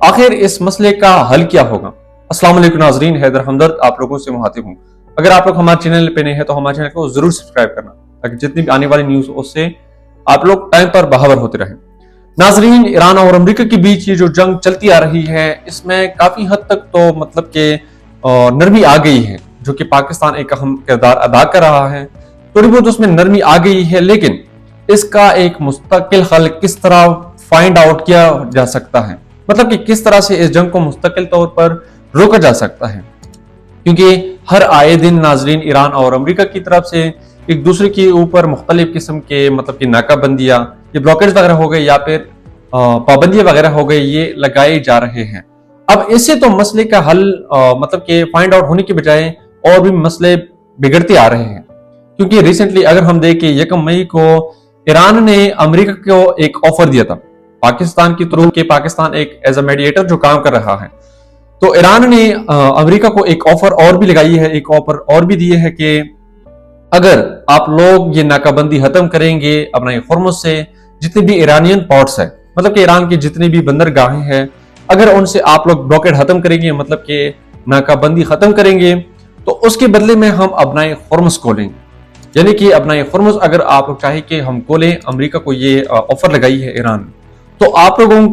آخر اس مسئلے کا حل کیا ہوگا؟ السلام علیکم ناظرین، حیدر ہمدرد آپ لوگوں سے مخاطب ہوں۔ اگر آپ لوگ ہمارے چینل پہ نئے ہیں تو ہمارے چینل کو ضرور سبسکرائب کرنا تاکہ جتنی بھی آنے والی نیوز اس سے آپ لوگ ٹائم پر باخبر ہوتے رہیں۔ ناظرین، ایران اور امریکہ کے بیچ یہ جو جنگ چلتی آ رہی ہے اس میں کافی حد تک تو نرمی آ گئی ہے، جو کہ پاکستان ایک اہم کردار ادا کر رہا ہے۔ تھوڑی بہت اس میں نرمی آ گئی ہے، لیکن اس کا ایک مستقل حل کس طرح فائنڈ آؤٹ کیا جا سکتا ہے، مطلب کہ کس طرح سے اس جنگ کو مستقل طور پر روکا جا سکتا ہے، کیونکہ ہر آئے دن ناظرین ایران اور امریکہ کی طرف سے ایک دوسرے کے اوپر مختلف قسم کے ناکہ بندیاں، یہ بلاکیج وغیرہ ہو گئے یا پھر پابندیاں وغیرہ ہو گئے، یہ لگائے جا رہے ہیں۔ اب اس سے تو مسئلے کا حل فائنڈ آؤٹ ہونے کے بجائے اور بھی مسئلے بگڑتے آ رہے ہیں، کیونکہ ریسنٹلی اگر ہم دیکھیں 1 مئی کو ایران نے امریکہ کو ایک آفر دیا تھا پاکستان کی طرف کہ پاکستان ایک ایز اے میڈیٹر جو کام کر رہا ہے، تو ایران نے امریکہ کو ایک آفر اور بھی لگائی ہے، ایک آفر اور بھی دی ہے کہ اگر آپ لوگ یہ ناکہ بندی ختم کریں گے اپنا ہرمز سے، جتنے بھی ایرانین پورٹس ہیں، مطلب کہ ایران کی جتنی بھی بندرگاہیں ہیں، اگر ان سے آپ لوگ بلاکیڈ ختم کریں گے، مطلب کہ ناکہ بندی ختم کریں گے، تو اس کے بدلے میں ہم اپنا ہرمز کھولیں گے۔ یعنی کہ اپنا ہرمز اگر آپ لوگ چاہیں کہ ہم کھولیں، امریکہ کو یہ آفر لگائی ہے ایران، تو آپ لوگوں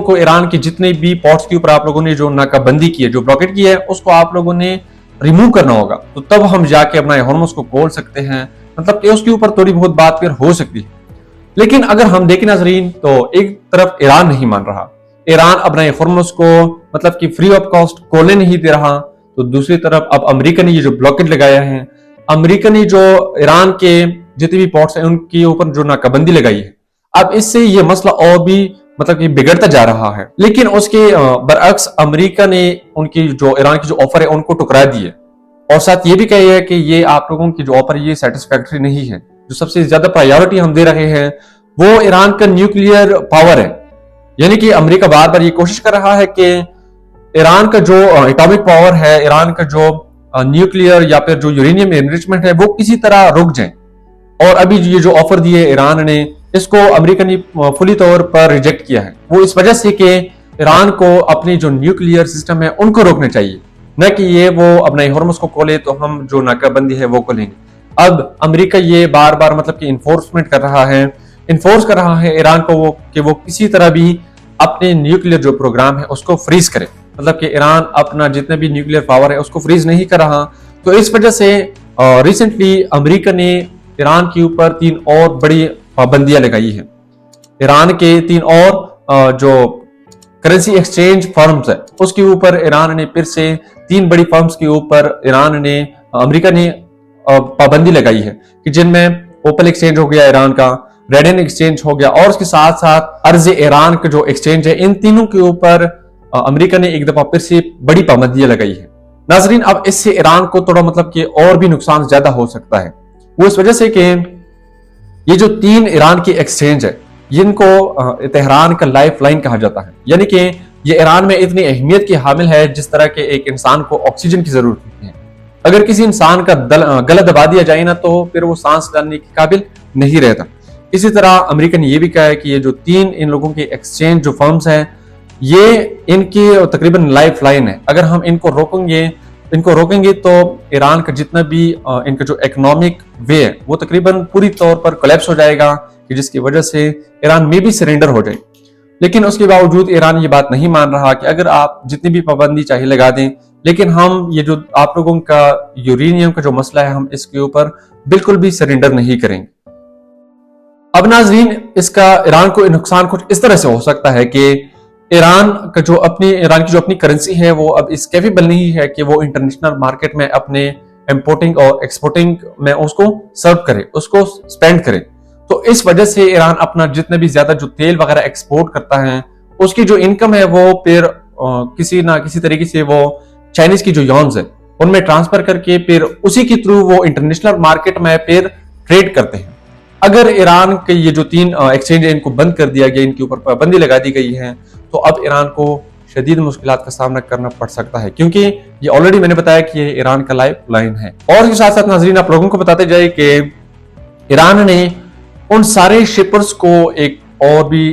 کو ایران کے جتنے بھی پورٹس کے اوپر آپ لوگوں نے جو ناکہ بندی کی ہے، جو بلاکیڈ کی ہے، اس کو آپ لوگوں نے ریموو کرنا ہوگا، تو تب ہم جا کے اپنا ہرمز کو کھول سکتے ہیں، مطلب کہ اس کے اوپر تھوڑی بہت بات پھر ہو سکتی ہے۔ لیکن اگر ہم دیکھیں ناظرین، تو ایک طرف ایران نہیں مان رہا، ایران اپنا ہرمز کو مطلب کہ فری آف کاسٹ کھولنے نہیں دے رہا، تو دوسری طرف اب امریکہ نے یہ جو بلاکیڈ لگایا ہے، امریکہ نے جو ایران کے جتنے بھی پورٹس ہیں ان کے اوپر جو ناکہ بندی لگائی ہے، اب اس سے یہ مسئلہ اور بھی بگڑتا جا رہا ہے۔ لیکن اس کے برعکس امریکہ نے ان کی جو ایران کی جو آفر ہے ان کو ٹکرا دی ہے، اور ساتھ یہ بھی کہا ہے کہ یہ آپ لوگوں کی جو آفر یہ سیٹسفیکٹری نہیں ہے۔ جو سب سے زیادہ پرائیورٹی ہم دے رہے ہیں وہ ایران کا نیوکلیئر پاور ہے، یعنی کہ امریکہ بار بار یہ کوشش کر رہا ہے کہ ایران کا جو ایٹامک پاور ہے، ایران کا جو نیوکلیئر یا پھر جو یورینیم انریچمنٹ ہے، وہ کسی طرح رک جائیں۔ اور ابھی یہ جو آفر دی ہے ایران نے، اس کو امریکہ نے فلی طور پر ریجیکٹ کیا ہے، وہ اس وجہ سے کہ ایران کو اپنی جو نیوکلیئر سسٹم ہے ان کو روکنا چاہیے، نہ کہ یہ وہ اپنا ہرمز کو کھولے تو ہم جو ناکہ بندی ہے وہ کھولیں گے۔ اب امریکہ یہ بار بار انفورسمنٹ کر رہا ہے، انفورس کر رہا ہے ایران کو کہ وہ کسی طرح بھی اپنے نیوکلیئر جو پروگرام ہے اس کو فریز کرے، مطلب کہ ایران اپنا جتنے بھی نیوکلیئر پاور ہے اس کو فریز نہیں کر رہا۔ تو اس وجہ سے ریسنٹلی امریکہ نے ایران کے اوپر 3 اور بڑی پابندیاں لگائی ہیں۔ ایران کے 3 اور جو کرنسی ایکسچینج فرمز ہے اس کے اوپر ایران نے پھر سے 3 بڑی فرمز کے اوپر امریکہ نے پابندی لگائی ہے، کہ جن میں اوپل ایکسچینج ہو گیا ایران کا، ریڈن ایکسچینج ہو گیا، اور اس کے ساتھ ساتھ ارض ایران کا جو ایکسچینج ہے، ان تینوں کے اوپر امریکہ نے ایک دفعہ پھر سے بڑی پابندیاں لگائی ہے۔ ناظرین، اب اس سے ایران کو تھوڑا اور بھی نقصان زیادہ ہو سکتا ہے، وہ اس وجہ سے کہ یہ جو 3 ایران کی ایکسچینج ہے، جن کو تہران کا لائف لائن کہا جاتا ہے، یعنی کہ یہ ایران میں اتنی اہمیت کی حامل ہے جس طرح کہ ایک انسان کو آکسیجن کی ضرورت ہوتی ہے۔ اگر کسی انسان کا گلا دبا دیا جائے نا تو پھر وہ سانس لینے کے قابل نہیں رہتا۔ اسی طرح امریکہ نے یہ بھی کہا ہے کہ یہ جو 3 ان لوگوں کے ایکسچینج جو فرمز ہیں، یہ ان کی تقریباً لائف لائن ہے۔ اگر ہم ان کو روکیں گے تو ایران کا جتنا بھی ان کا جو اکنامک وے ہے وہ تقریباً پوری طور پر کولیپس ہو جائے گا، کہ جس کی وجہ سے ایران میں بھی سرنڈر ہو جائے۔ لیکن اس کے باوجود ایران یہ بات نہیں مان رہا کہ اگر آپ جتنی بھی پابندی چاہے لگا دیں، لیکن ہم یہ جو آپ لوگوں کا یورینیم کا جو مسئلہ ہے، ہم اس کے اوپر بالکل بھی سرنڈر نہیں کریں گے۔ اب ناظرین، اس کا ایران کو نقصان کچھ اس طرح سے ہو سکتا ہے کہ ایران کی جو اپنی کرنسی ہے وہ اب اس کیپیبل نہیں ہے کہ وہ انٹرنیشنل مارکیٹ میں اپنے امپورٹنگ اور ایکسپورٹنگ میں اس کو سرو کرے، اس کو سپینڈ کرے۔ تو اس وجہ سے ایران اپنا جتنے بھی زیادہ جو تیل وغیرہ ایکسپورٹ کرتا ہے، اس کی جو انکم ہے وہ پھر کسی نہ کسی طریقے سے وہ چائنیز کی جو یونز ہے ان میں ٹرانسفر کر کے پھر اسی کے تھرو وہ انٹرنیشنل مارکیٹ میں پھر ٹریڈ کرتے ہیں۔ اگر ایران کے یہ جو 3 ایکسچینج ان کو بند کر دیا گیا، ان کے اوپر پابندی لگا دی گئی ہے، تو اب ایران کو شدید مشکلات کا سامنا کرنا پڑ سکتا ہے، کیونکہ یہ آلریڈی میں نے بتایا کہ یہ ایران کا لائف لائن ہے۔ اور اس کے ساتھ ساتھ ناظرین، آپ لوگوں کو بتاتے جائے کہ ایران نے ان سارے شپرز کو ایک اور بھی